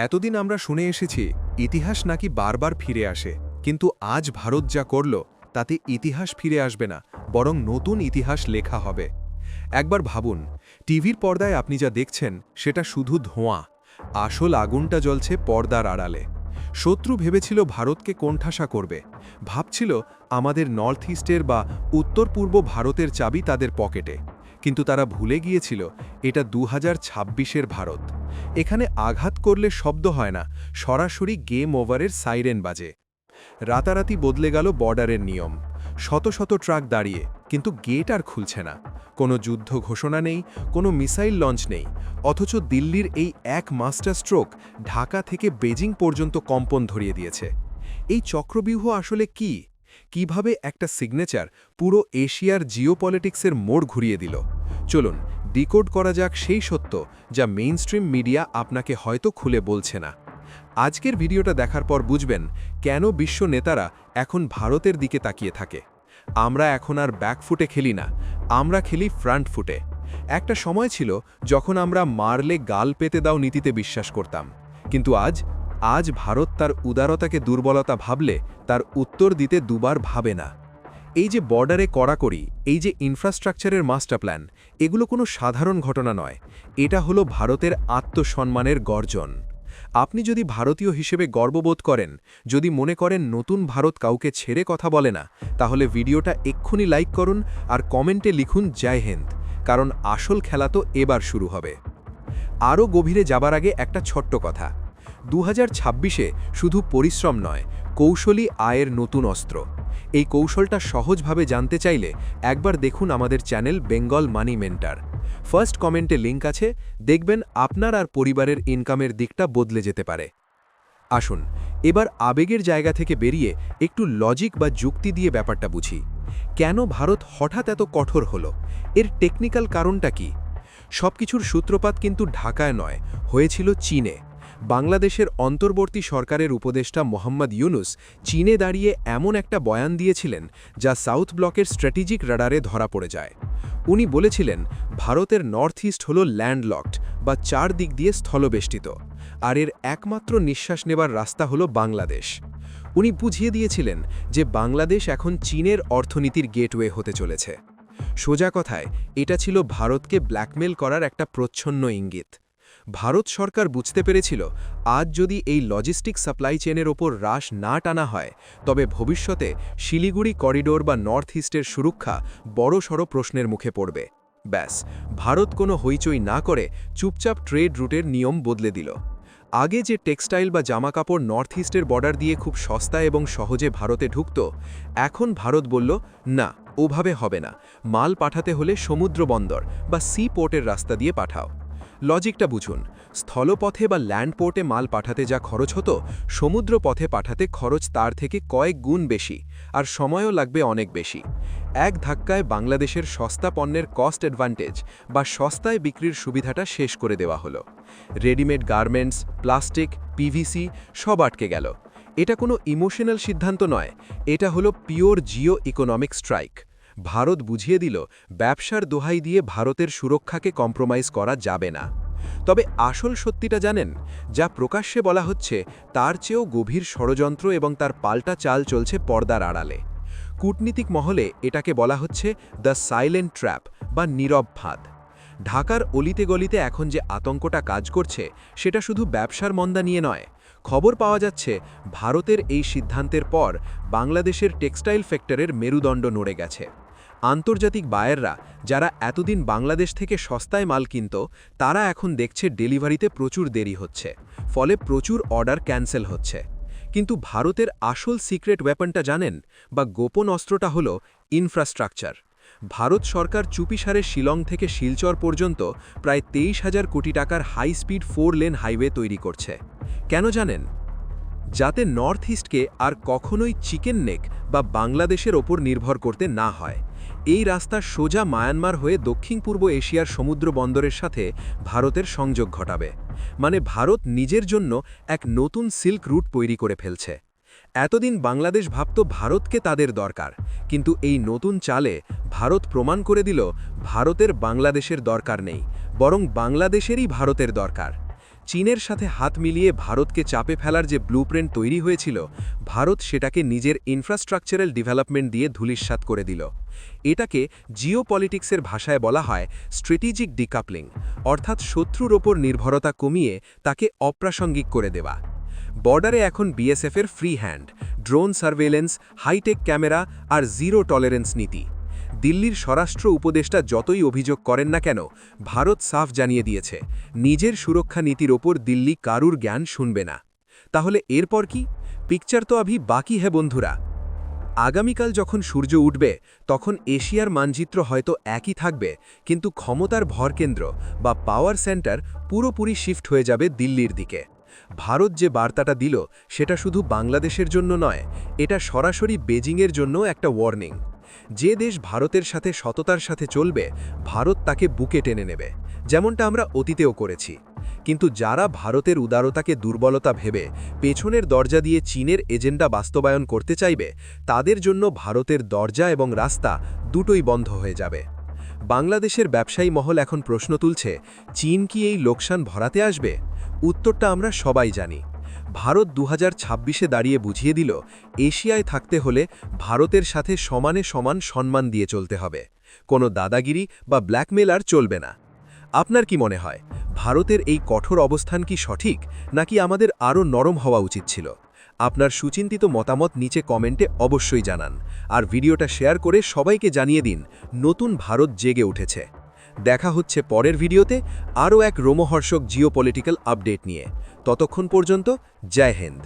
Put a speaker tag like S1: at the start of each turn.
S1: এতদিন আমরা শুনে এসেছি ইতিহাস নাকি বারবার ফিরে আসে, কিন্তু আজ ভারত যা করল তাতে ইতিহাস ফিরে আসবে না, বরং নতুন ইতিহাস লেখা হবে। একবার ভাবুন, টিভির পর্দায় আপনি যা দেখছেন সেটা শুধু ধোঁয়া, আসল আগুনটা জ্বলছে পর্দার আড়ালে। শত্রু ভেবেছিল ভারতকে কোণঠাসা করবে, ভাবছিল আমাদের নর্থ ইস্টের বা উত্তর পূর্ব ভারতের চাবি তাদের পকেটে। কিন্তু তারা ভুলে গিয়েছিল এটা 2026-এর ভারত। এখানে আঘাত করলে শব্দ হয় না, সরাসরি গেম ওভারের সাইরেন বাজে। রাতারাতি বদলে গেল বর্ডারের নিয়ম। শত শত ট্রাক দাঁড়িয়ে, কিন্তু গেট আর খুলছে না। কোনো যুদ্ধ ঘোষণা নেই, কোনো মিসাইল লঞ্চ নেই, অথচ দিল্লির এই এক মাস্টার স্ট্রোক ঢাকা থেকে বেজিং পর্যন্ত কম্পন ধরিয়ে দিয়েছে। এই চক্রব্যূহ আসলে কি? কিভাবে একটা সিগনেচার পুরো এশিয়ার জিওপলিটিক্সের মোড় ঘুরিয়ে দিল? চলুন ডিকোড করা যাক সেই সত্য যা মেইনস্ট্রিম মিডিয়া আপনাকে হয়তো খুলে বলছে না। আজকের ভিডিওটা দেখার পর বুঝবেন কেন বিশ্ব নেতারা এখন ভারতের দিকে তাকিয়ে থাকে। আমরা এখন আর ব্যাকফুটে খেলি না, আমরা খেলি ফ্রন্ট ফুটে। একটা সময় ছিল যখন আমরা মারলে গাল পেতে দাও নীতিতে বিশ্বাস করতাম, কিন্তু আজ ভারত তার উদারতাকে দুর্বলতা ভাবলে তার উত্তর দিতে দুবার ভাবে না। এই যে বর্ডারে কড়াকড়ি, এই যে ইনফ্রাস্ট্রাকচারের মাস্টার প্ল্যান, এগুলো কোনো সাধারণ ঘটনা নয়, এটা হলো ভারতের আত্মসম্মানের গর্জন। আপনি যদি ভারতীয় হিসেবে গর্ববোধ করেন, যদি মনে করেন নতুন ভারত কাউকে ছেড়ে কথা বলে না, তাহলে ভিডিওটা এক্ষুনি লাইক করুন আর কমেন্টে লিখুন জয় হিন্দ, কারণ আসল খেলা তো এবার শুরু হবে। আরও গভীরে যাবার আগে একটা ছোট্ট কথা। 2026-এ শুধু পরিশ্রম নয়, কৌশলী আয়ের নতুন অস্ত্র। এই কৌশলটা সহজভাবে জানতে চাইলে একবার দেখুন আমাদের চ্যানেল বেঙ্গল মানি মেন্টর। ফার্স্ট কমেন্টে লিঙ্ক আছে, দেখবেন আপনার আর পরিবারের ইনকামের দিকটা বদলে যেতে পারে। আসুন এবার আবেগের জায়গা থেকে বেরিয়ে একটু লজিক বা যুক্তি দিয়ে ব্যাপারটা বুঝি। কেন ভারত হঠাৎ এত কঠোর হলো? এর টেকনিক্যাল কারণটা কি? সবকিছুর সূত্রপাত কিন্তু ঢাকায় নয়, হয়েছিল চীনে। বাংলাদেশের অন্তর্বর্তী সরকারের উপদেষ্টা মোহাম্মদ ইউনুস চীনে দাঁড়িয়ে এমন একটা বয়ান দিয়েছিলেন যা সাউথ ব্লকের স্ট্র্যাটেজিক রাডারে ধরা পড়ে যায়। উনি বলেছিলেন ভারতের নর্থ ইস্ট হল ল্যান্ডলকড বা চার দিক দিয়ে স্থলবেষ্টিত, আর এর একমাত্র নিঃশ্বাস নেবার রাস্তা হল বাংলাদেশ। উনি বুঝিয়ে দিয়েছিলেন যে বাংলাদেশ এখন চীনের অর্থনীতির গেটওয়ে হতে চলেছে। সোজা কথায় এটা ছিল ভারতকে ব্ল্যাকমেল করার একটা প্রচ্ছন্ন ইঙ্গিত। ভারত সরকার বুঝতে পেরেছিল আজ যদি এই লজিস্টিক সাপ্লাই চেনের ওপর হ্রাস না টানা হয়, তবে ভবিষ্যতে শিলিগুড়ি করিডোর বা নর্থ ইস্টের সুরক্ষা বড়সড় প্রশ্নের মুখে পড়বে। ব্যাস, ভারত কোনো হইচই না করে চুপচাপ ট্রেড রুটের নিয়ম বদলে দিল। আগে যে টেক্সটাইল বা জামাকাপড় নর্থ ইস্টের বর্ডার দিয়ে খুব সস্তা এবং সহজে ভারতে ঢুকত, এখন ভারত বলল না, ওভাবে হবে না, মাল পাঠাতে হলে সমুদ্র বন্দর বা সি পোর্টের রাস্তা দিয়ে পাঠাও। লজিকটা বুঝুন, স্থলপথে বা ল্যান্ড পোর্টে মাল পাঠাতে যা খরচ হতো, সমুদ্র পথে পাঠাতে খরচ তার থেকে কয়েক গুণ বেশি, আর সময়ও লাগবে অনেক বেশি। এক ধাক্কায় বাংলাদেশের সস্তা পণ্যের কস্ট অ্যাডভান্টেজ বা সস্তায় বিক্রির সুবিধাটা শেষ করে দেওয়া হলো। রেডিমেড গার্মেন্টস, প্লাস্টিক, পিভিসি সব আটকে গেল। এটা কোনো ইমোশনাল সিদ্ধান্ত নয়, এটা হলো pure Jio economic strike. Bharat বুঝিয়ে দিল ব্যবসার দোহাই দিয়ে ভারতের সুরক্ষাকে কম্প্রোমাইজ করা যাবে না। তবে আসল সত্যিটা জানেন? যা প্রকাশ্যে বলা হচ্ছে তার চেয়েও গভীর ষড়যন্ত্র এবং তার পাল্টা চাল চলছে পর্দার আড়ালে। কূটনীতিক মহলে এটাকে বলা হচ্ছে দ্য সাইলেন্ট ট্র্যাপ বা নীরব ফাঁদ। ঢাকার অলিতে গলিতে এখন যে আতঙ্কটা কাজ করছে সেটা শুধু ব্যবসার মন্দা নিয়ে নয়। খবর পাওয়া যাচ্ছে ভারতের এই সিদ্ধান্তের পর বাংলাদেশের টেক্সটাইল সেক্টরের মেরুদণ্ড নড়ে গেছে। আন্তর্জাতিক বায়াররা যারা এতদিন বাংলাদেশ থেকে সস্তায় মাল কিনত, তারা এখন দেখছে ডেলিভারিতে প্রচুর দেরি হচ্ছে, ফলে প্রচুর অর্ডার ক্যান্সেল হচ্ছে। কিন্তু ভারতের আসল সিক্রেট ওয়েপনটা জানেন? বা গোপন অস্ত্রটা হলো ইনফ্রাস্ট্রাকচার। ভারত সরকার চুপিসারে শিলং থেকে শিলচর পর্যন্ত প্রায় 23,000 কোটি টাকার হাই স্পিড 4 লেন হাইওয়ে তৈরি করছে। কেন জানেন? যাতে নর্থ ইস্টকে আর কখনোই চিকেন নেক বা বাংলাদেশের ওপর নির্ভর করতে না হয়। এই রাস্তা সোজা মায়ানমার হয়ে দক্ষিণ পূর্ব এশিয়ার সমুদ্র বন্দরের সাথে ভারতের সংযোগ ঘটাবে। মানে ভারত নিজের জন্য এক নতুন সিল্ক রুট তৈরি করে ফেলছে। এতদিন বাংলাদেশ ভাবত ভারতকে তাদের দরকার, কিন্তু এই নতুন চালে ভারত প্রমাণ করে দিল ভারতের বাংলাদেশের দরকার নেই, বরং বাংলাদেশেরই ভারতের দরকার। চীনের সাথে হাত মিলিয়ে ভারতকে চাপে ফেলার যে ব্লুপ্রিন্ট তৈরি হয়েছিল, ভারত সেটাকে নিজের ইনফ্রাস্ট্রাকচারাল ডেভেলপমেন্ট দিয়ে ধূলিসাৎ করে দিল। এটাকে জিওপলিটিক্সের ভাষায় বলা হয় স্ট্র্যাটেজিক ডিকাপলিং, অর্থাৎ শত্রুর ওপর নির্ভরতা কমিয়ে তাকে অপ্রাসঙ্গিক করে দেওয়া। বর্ডারে এখন বিএসএফের free hand, drone surveillance, hitech camera আর জিরো টলারেন্স নীতি। দিল্লির স্বরাষ্ট্র উপদেষ্টা যতই অভিযোগ করেন না কেন, ভারত সাফ জানিয়ে দিয়েছে নিজের সুরক্ষা নীতির ওপর দিল্লি কারুর জ্ঞান শুনবে না। তাহলে এরপর কি? পিকচার তো আভি বাকি হ্যাঁ বন্ধুরা। আগামীকাল যখন সূর্য উঠবে, তখন এশিয়ার মানচিত্র হয়তো একই থাকবে, কিন্তু ক্ষমতার ভরকেন্দ্র বা পাওয়ার সেন্টার পুরোপুরি শিফট হয়ে যাবে দিল্লির দিকে। ভারত যে বার্তাটা দিল, সেটা শুধু বাংলাদেশের জন্য নয়, এটা সরাসরি বেজিংয়ের জন্য একটা ওয়ার্নিং। যে দেশ ভারতের সাথে সততার সাথে চলবে, ভারত তাকে বুকে টেনে নেবে, যেমনটা আমরা অতীতেও করেছি। কিন্তু যারা ভারতের উদারতাকে দুর্বলতা ভেবে পেছনের দরজা দিয়ে চীনের এজেন্ডা বাস্তবায়ন করতে চাইবে, তাদের জন্য ভারতের দরজা এবং রাস্তা দুটোই বন্ধ হয়ে যাবে। বাংলাদেশের ব্যবসায়ী মহল এখন প্রশ্ন তুলছে, চীন কি এই লোকসান ভরাতে আসবে? উত্তরটা আমরা সবাই জানি। ভারত 2026-এ দাঁড়িয়ে বুঝিয়ে দিল, এশিয়ায় থাকতে হলে ভারতের সাথে সমানে সমান সম্মান দিয়ে চলতে হবে। কোনো দাদাগিরি বা ব্ল্যাকমেল আর চলবে না। আপনার কি মনে হয়, ভারতের এই কঠোর অবস্থান কি সঠিক, নাকি আমাদের আরও নরম হওয়া উচিত ছিল? আপনার সুচিন্তিত মতামত নিচে কমেন্টে অবশ্যই জানান, আর ভিডিওটা শেয়ার করে সবাইকে জানিয়ে দিন নতুন ভারত জেগে উঠেছে। দেখা হচ্ছে পরের ভিডিওতে আরও এক রোমহর্ষক জিওপলিটিক্যাল আপডেট নিয়ে। ততক্ষণ পর্যন্ত জয় হিন্দ।